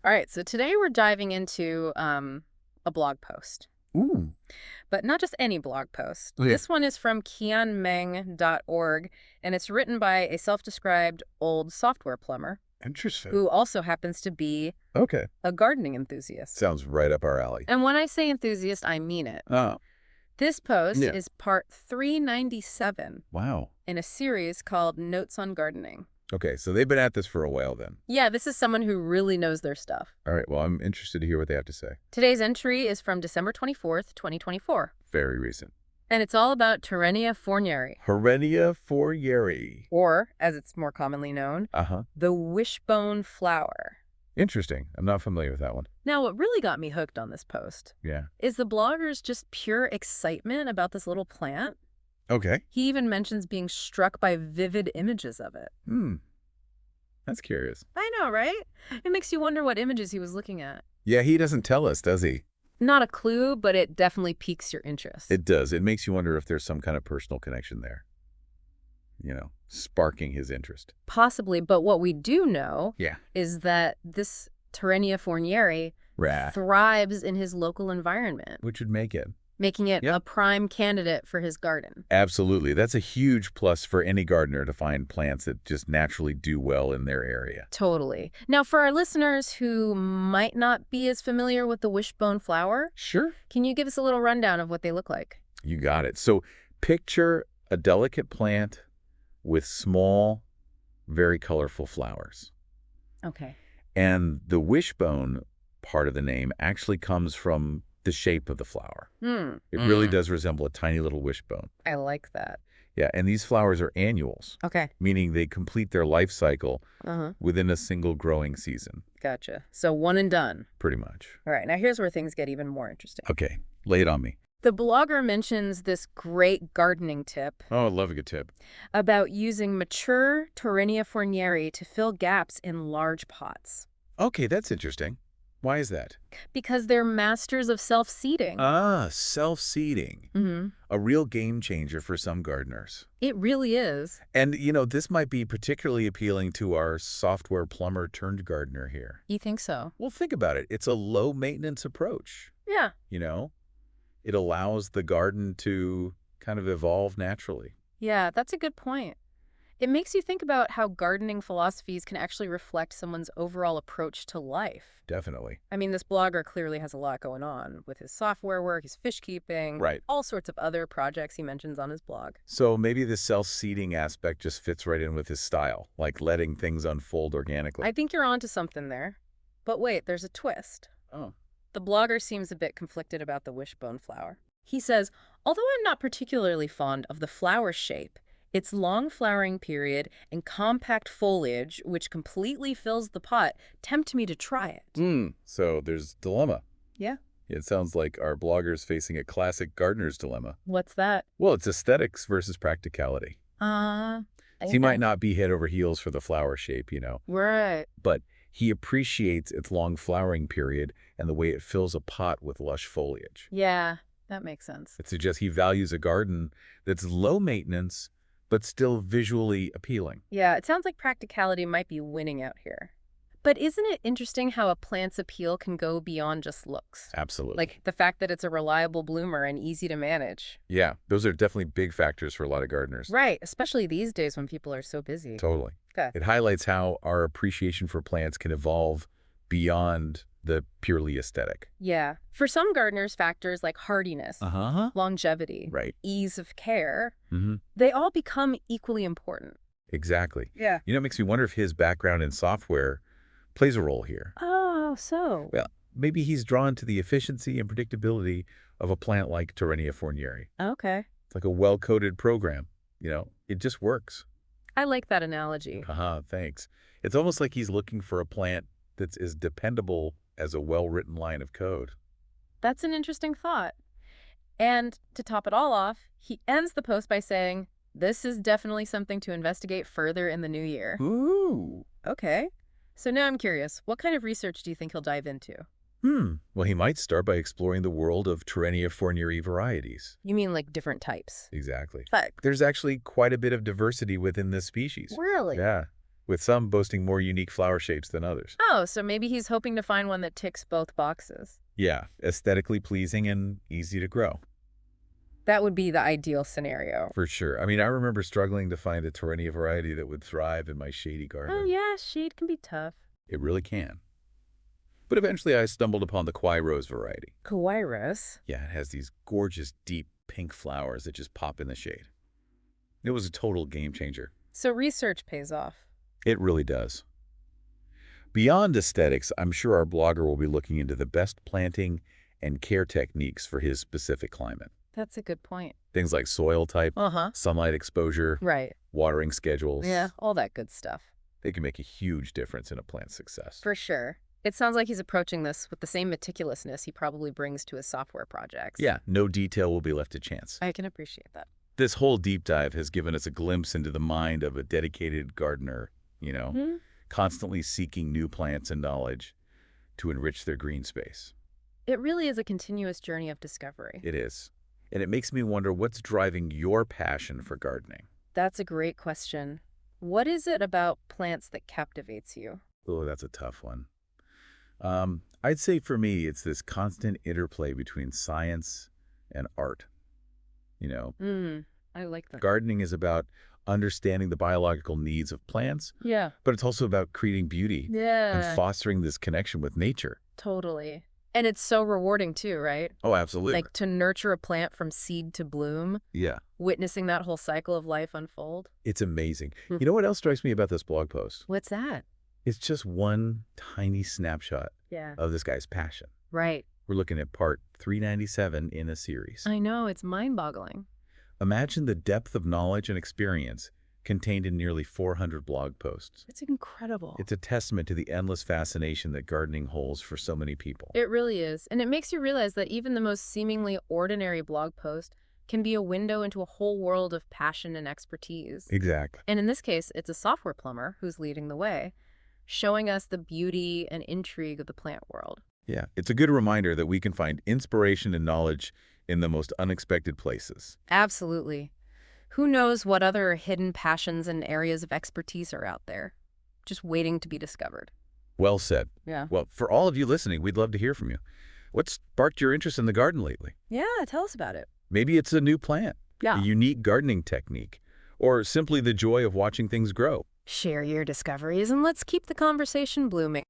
All right, so today we're diving into a blog post, Ooh. but not just any blog post. Okay. This one is from kianmeng.org, and it's written by a self-described old software plumber Interesting. who also happens to be Okay. a gardening enthusiast. Sounds right up our alley. And when I say enthusiast, I mean it. Oh, This post yeah. is part 397 Wow. in a series called Notes on Gardening. Okay, so they've been at this for a while then. Yeah, this is someone who really knows their stuff. All right, well, I'm interested to hear what they have to say. Today's entry is from December 24th, 2024. Very recent. And it's all about Torenia fournieri, Torenia fournieri. or, as it's more commonly known, Uh-huh. the wishbone flower. Interesting. I'm not familiar with that one. Now, what really got me hooked on this post Yeah. is the blogger's just pure excitement about this little plant. Okay. He even mentions being struck by vivid images of it. That's curious. I know, right? It makes you wonder what images he was looking at. Yeah, he doesn't tell us, does he? Not a clue, but it definitely piques your interest. It does. It makes you wonder if there's some kind of personal connection there. Sparking his interest. Possibly, but what we do know Yeah. is that this Torenia fournieri Rah. thrives in his local environment, Which would make it. making it Yep. a prime candidate for his garden. Absolutely. That's a huge plus for any gardener to find plants that just naturally do well in their area. Totally. Now, for our listeners who might not be as familiar with the wishbone flower, Sure. can you give us a little rundown of what they look like? You got it. So picture a delicate plant with small, very colorful flowers. Okay. And the wishbone part of the name actually comes from the shape of the flower. It really does resemble a tiny little wishbone. I like that. Yeah, and these flowers are annuals, Okay. meaning they complete their life cycle Uh-huh. within a single growing season, Gotcha. So one and done. pretty much. All right, now here's where things get even more interesting. Okay, lay it on me. The blogger mentions this great gardening tip Oh, I love a good tip. about using mature Torenia fournieri to fill gaps in large pots Okay, that's interesting. Why is that? because they're masters of self-seeding. Self-seeding. Mm-hmm. A real game changer for some gardeners. It really is. And, this might be particularly appealing to our software plumber turned gardener here. You think so? Well, think about it. It's a low-maintenance approach, Yeah. It allows the garden to kind of evolve naturally. Yeah, that's a good point. It makes you think about how gardening philosophies can actually reflect someone's overall approach to life. Definitely. I mean, this blogger clearly has a lot going on with his software work, his fish keeping, Right. all sorts of other projects he mentions on his blog. So maybe the self-seeding aspect just fits right in with his style, like letting things unfold organically. I think you're onto something there. But wait, there's a twist. Oh. The blogger seems a bit conflicted about the wishbone flower. He says, although I'm not particularly fond of the flower shape, its long flowering period and compact foliage, which completely fills the pot, tempt me to try it. So there's dilemma. Yeah. It sounds like our blogger's facing a classic gardener's dilemma. What's that? Well, it's aesthetics versus practicality. He might not be head over heels for the flower shape, Right. but he appreciates its long flowering period and the way it fills a pot with lush foliage. Yeah, that makes sense. It suggests he values a garden that's low maintenance, but still visually appealing. Yeah, it sounds like practicality might be winning out here. But isn't it interesting how a plant's appeal can go beyond just looks? Absolutely. Like the fact that it's a reliable bloomer and easy to manage. Yeah, those are definitely big factors for a lot of gardeners. Right, especially these days when people are so busy. Totally. Okay. It highlights how our appreciation for plants can evolve beyond the purely aesthetic. Yeah. For some gardeners, factors like hardiness, longevity, Right. ease of care, Mm-hmm. they all become equally important. Exactly. Yeah. It makes me wonder if his background in software plays a role here. Oh, so. Well, maybe he's drawn to the efficiency and predictability of a plant like Torenia fournieri. Okay. It's like a well-coded program. It just works. I like that analogy. Thanks. It's almost like he's looking for a plant that's as dependable as a well-written line of code. That's an interesting thought. And to top it all off, he ends the post by saying, this is definitely something to investigate further in the new year. Ooh. Okay. So now I'm curious, what kind of research do you think he'll dive into? Well, he might start by exploring the world of Torenia fournieri varieties. You mean like different types? Exactly. Fuck. There's actually quite a bit of diversity within this species. Really? Yeah, with some boasting more unique flower shapes than others. Oh, so maybe he's hoping to find one that ticks both boxes. Yeah, aesthetically pleasing and easy to grow. That would be the ideal scenario. For sure. I mean, I remember struggling to find a Torenia variety that would thrive in my shady garden. Oh, yeah, shade can be tough. It really can. But eventually I stumbled upon the Kauai Rose variety. Kawairos. Yeah, it has these gorgeous, deep pink flowers that just pop in the shade. It was a total game changer. So research pays off. It really does. Beyond aesthetics, I'm sure our blogger will be looking into the best planting and care techniques for his specific climate. That's a good point. Things like soil type, sunlight exposure, Right. watering schedules. Yeah, all that good stuff. They can make a huge difference in a plant's success. For sure. It sounds like he's approaching this with the same meticulousness he probably brings to his software projects. Yeah, no detail will be left to chance. I can appreciate that. This whole deep dive has given us a glimpse into the mind of a dedicated gardener, constantly seeking new plants and knowledge to enrich their green space. It really is a continuous journey of discovery. It is. And it makes me wonder what's driving your passion for gardening. That's a great question. What is it about plants that captivates you? Oh, that's a tough one. I'd say for me, it's this constant interplay between science and art. I like that. Gardening is about understanding the biological needs of plants, Yeah. but it's also about creating beauty Yeah. and fostering this connection with nature. Totally. And it's so rewarding too, right? Oh, absolutely. Like to nurture a plant from seed to bloom, Yeah, witnessing that whole cycle of life unfold. it's amazing. You know what else strikes me about this blog post? What's that? It's just one tiny snapshot Yeah. of this guy's passion. Right. We're looking at part 397 in a series. I know, it's mind-boggling. Imagine the depth of knowledge and experience contained in nearly 400 blog posts. It's incredible. It's a testament to the endless fascination that gardening holds for so many people. It really is. And it makes you realize that even the most seemingly ordinary blog post can be a window into a whole world of passion and expertise. Exactly. And in this case, it's a software plumber who's leading the way, showing us the beauty and intrigue of the plant world. Yeah, it's a good reminder that we can find inspiration and knowledge in the most unexpected places. Absolutely. Who knows what other hidden passions and areas of expertise are out there, just waiting to be discovered. Well said. Yeah. Well, for all of you listening, we'd love to hear from you. What sparked your interest in the garden lately? Yeah, tell us about it. Maybe it's a new plant, Yeah. a unique gardening technique, or simply the joy of watching things grow. Share your discoveries and let's keep the conversation blooming.